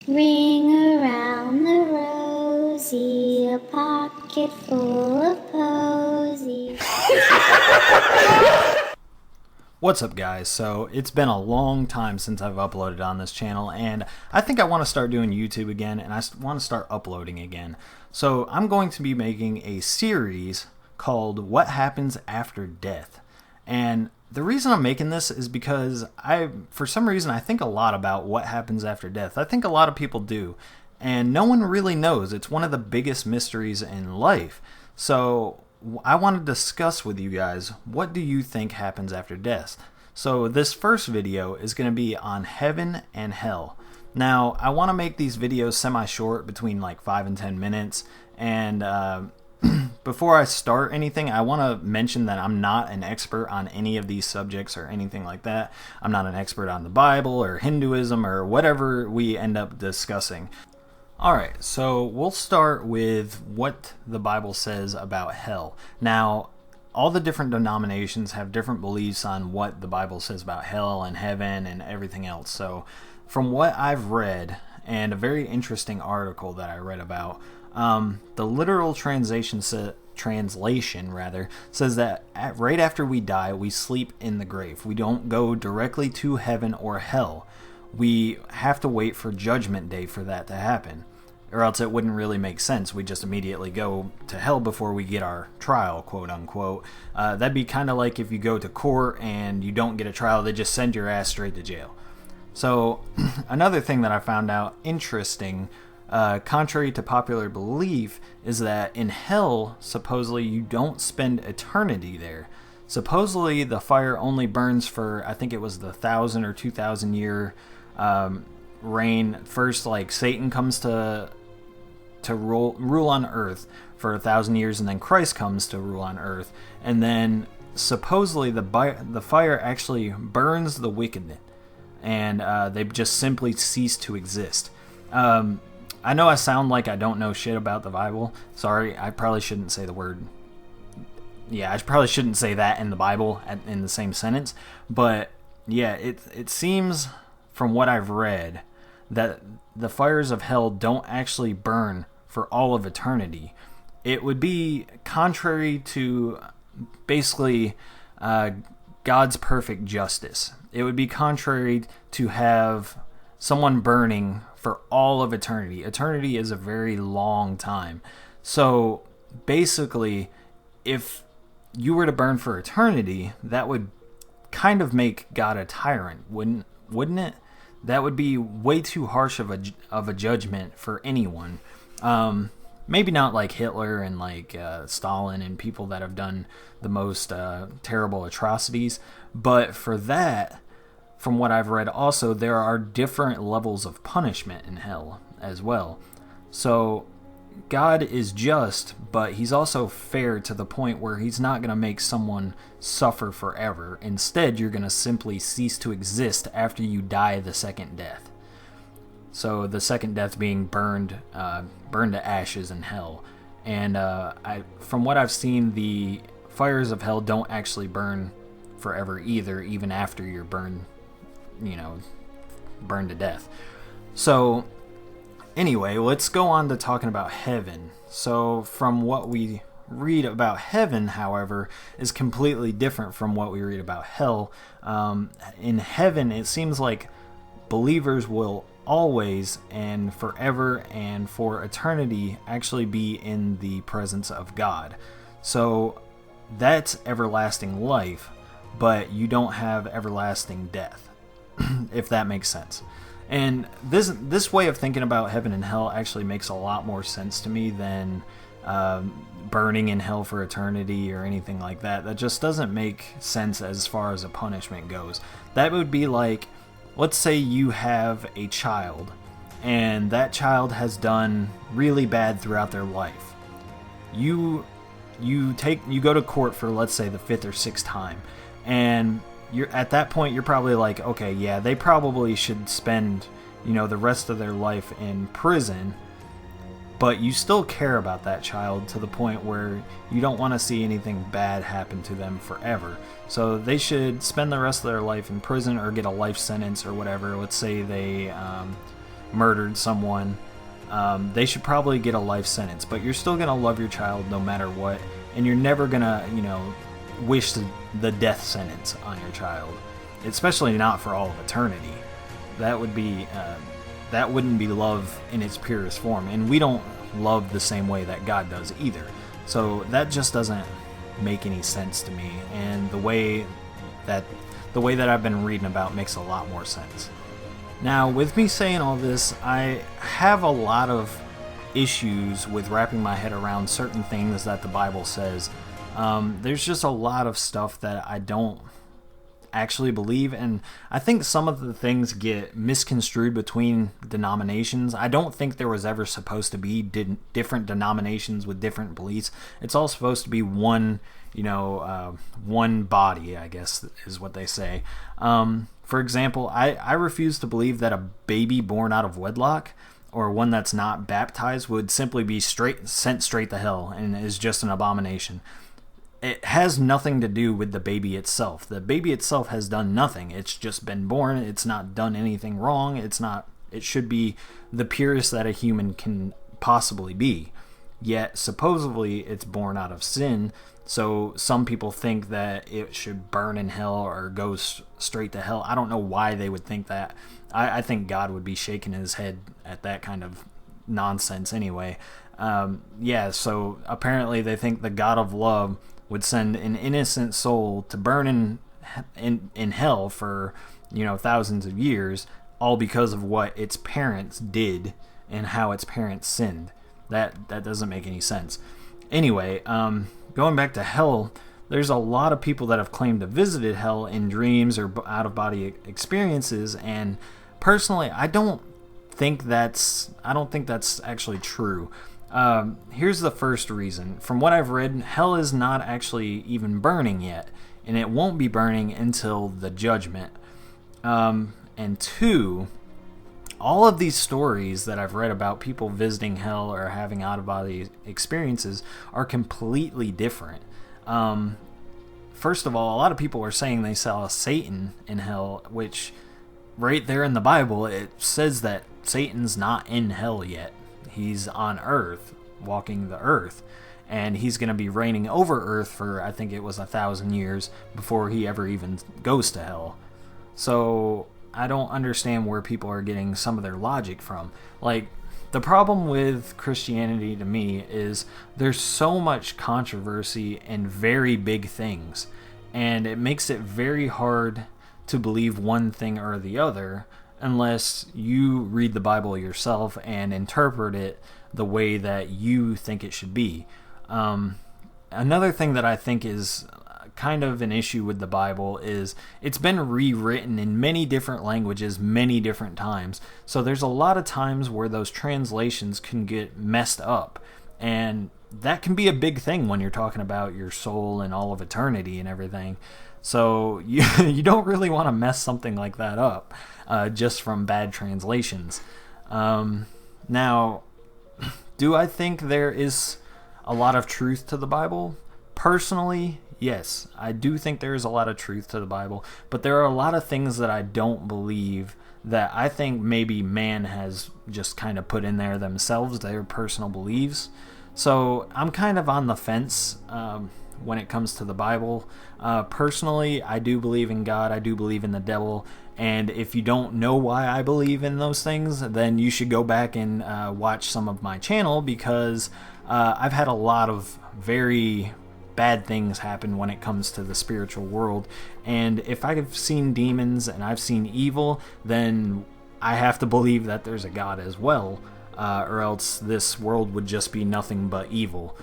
Ring around the rosy, a pocket full of posies. What's up, guys? So it's been a long time since I've uploaded on this channel, and I think I want to start doing YouTube again, and I want to start uploading again. So I'm going to be making a series called What Happens After Death. And the reason I'm making this is because for some reason, I think a lot about what happens after death. I think a lot of people do, and no one really knows. It's one of the biggest mysteries in life. So I want to discuss with you guys, what do you think happens after death? So this first video is going to be on heaven and hell. Now, I want to make these videos semi-short, between like 5 and 10 minutes, and before I start anything, I want to mention that I'm not an expert on any of these subjects or anything like that. I'm not an expert on the Bible or Hinduism or whatever we end up discussing. Alright, so we'll start with what the Bible says about hell. Now, all the different denominations have different beliefs on what the Bible says about hell and heaven and everything else. So, from what I've read, and a very interesting article that I read about, the literal translation says that right after we die, we sleep in the grave. We don't go directly to heaven or hell. We have to wait for Judgment Day for that to happen, or else it wouldn't really make sense. We just immediately go to hell before we get our trial, quote unquote. That'd be kind of like if you go to court and you don't get a trial, they just send your ass straight to jail. So another thing that I found out interesting, contrary to popular belief, is that in hell, supposedly you don't spend eternity there. Supposedly the fire only burns for, I think it was the 1,000 or 2,000 year reign. First, like, Satan comes to rule on earth for 1,000 years, and then Christ comes to rule on earth, and then supposedly the fire actually burns the wicked, and they just simply cease to exist. I know I sound like I don't know shit about the Bible. Sorry, I probably shouldn't say the word. Yeah, I probably shouldn't say that in the Bible in the same sentence. But yeah, it seems from what I've read that the fires of hell don't actually burn for all of eternity. It would be contrary to basically God's perfect justice. It would be contrary to have someone burning for all of eternity. Eternity is a very long time. So basically, if you were to burn for eternity, that would kind of make God a tyrant, wouldn't it? That would be way too harsh of a judgment for anyone. Maybe not like Hitler and like Stalin and people that have done the most terrible atrocities, but for that, from what I've read also, there are different levels of punishment in hell as well. So God is just, but he's also fair to the point where he's not going to make someone suffer forever. Instead, you're going to simply cease to exist after you die the second death. So the second death being burned to ashes in hell. And from what I've seen, the fires of hell don't actually burn forever either, even after you're burned to death. So anyway, let's go on to talking about heaven. So from what we read about heaven, however, is completely different from what we read about hell. In heaven, it seems like believers will always and forever and for eternity actually be in the presence of God. So that's everlasting life, but you don't have everlasting death, if that makes sense. And this way of thinking about heaven and hell actually makes a lot more sense to me than burning in hell for eternity or anything like that. That just doesn't make sense as far as a punishment goes. That would be like, let's say you have a child, and that child has done really bad throughout their life. You go to court for, let's say, the 5th or 6th time, and you're at that point, you're probably like, okay, yeah, they probably should spend, the rest of their life in prison, but you still care about that child to the point where you don't want to see anything bad happen to them forever. So they should spend the rest of their life in prison or get a life sentence or whatever. Let's say they murdered someone, they should probably get a life sentence. But you're still going to love your child no matter what, and you're never going to, wish the death sentence on your child, especially not for all of eternity. That would be that wouldn't be love in its purest form, and we don't love the same way that God does either. So that just doesn't make any sense to me, and the way that I've been reading about makes a lot more sense. Now, with me saying all this, I have a lot of issues with wrapping my head around certain things that the Bible says. There's just a lot of stuff that I don't actually believe, and I think some of the things get misconstrued between denominations. I don't think there was ever supposed to be different denominations with different beliefs. It's all supposed to be one, one body, I guess is what they say. For example, I refuse to believe that a baby born out of wedlock, or one that's not baptized, would simply be sent straight to hell and is just an abomination. It has nothing to do with the baby itself. The baby itself has done nothing. It's just been born. It's not done anything wrong. It should be the purest that a human can possibly be. Yet, supposedly, it's born out of sin. So some people think that it should burn in hell or go straight to hell. I don't know why they would think that. I think God would be shaking his head at that kind of nonsense anyway. So apparently they think the God of love would send an innocent soul to burn in hell for thousands of years, all because of what its parents did and how its parents sinned. That doesn't make any sense. Anyway, going back to hell, there's a lot of people that have claimed to visited hell in dreams or out-of-body experiences, and personally, I don't think that's actually true. Here's the first reason. From what I've read, hell is not actually even burning yet, and it won't be burning until the judgment. And two, all of these stories that I've read about people visiting hell or having out-of-body experiences are completely different. First of all, a lot of people are saying they saw Satan in hell, which right there in the Bible, it says that Satan's not in hell yet. He's on earth, walking the earth, and he's going to be reigning over earth for, I think it was 1,000 years before he ever even goes to hell. So I don't understand where people are getting some of their logic from. Like, the problem with Christianity to me is there's so much controversy and very big things, and it makes it very hard to believe one thing or the other unless you read the Bible yourself and interpret it the way that you think it should be. Another thing that I think is kind of an issue with the Bible is it's been rewritten in many different languages many different times. So there's a lot of times where those translations can get messed up, and that can be a big thing when you're talking about your soul and all of eternity and everything. So you don't really want to mess something like that up just from bad translations. Now, do I think there is a lot of truth to the Bible? Personally, yes. I do think there is a lot of truth to the Bible, but there are a lot of things that I don't believe that I think maybe man has just kind of put in there themselves, their personal beliefs. So I'm kind of on the fence when it comes to the Bible. Personally, I do believe in God. I do believe in the devil. And if you don't know why I believe in those things, then you should go back and watch some of my channel, because I've had a lot of very bad things happen when it comes to the spiritual world. And if I've seen demons and I've seen evil, then I have to believe that there's a God as well, or else this world would just be nothing but evil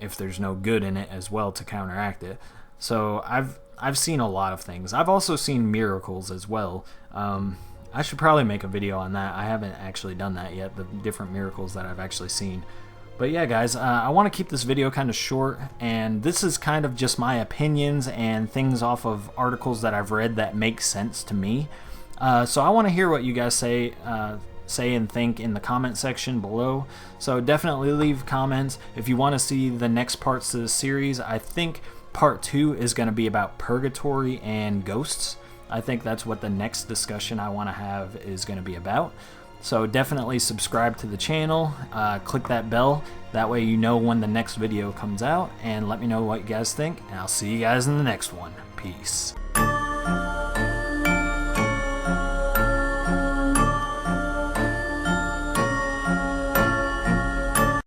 if there's no good in it as well to counteract it. So I've seen a lot of things. I've also seen miracles as well. I should probably make a video on that. I haven't actually done that yet, the different miracles that I've actually seen. But yeah, guys, I want to keep this video kind of short, and this is kind of just my opinions and things off of articles that I've read that make sense to me. So I want to hear what you guys say and think in the comment section below. So definitely leave comments. If you want to see the next parts of the series, I think part 2 is going to be about purgatory and ghosts. I think that's what the next discussion I want to have is going to be about. So definitely subscribe to the channel, click that bell, that way you know when the next video comes out, and let me know what you guys think, and I'll see you guys in the next one. Peace.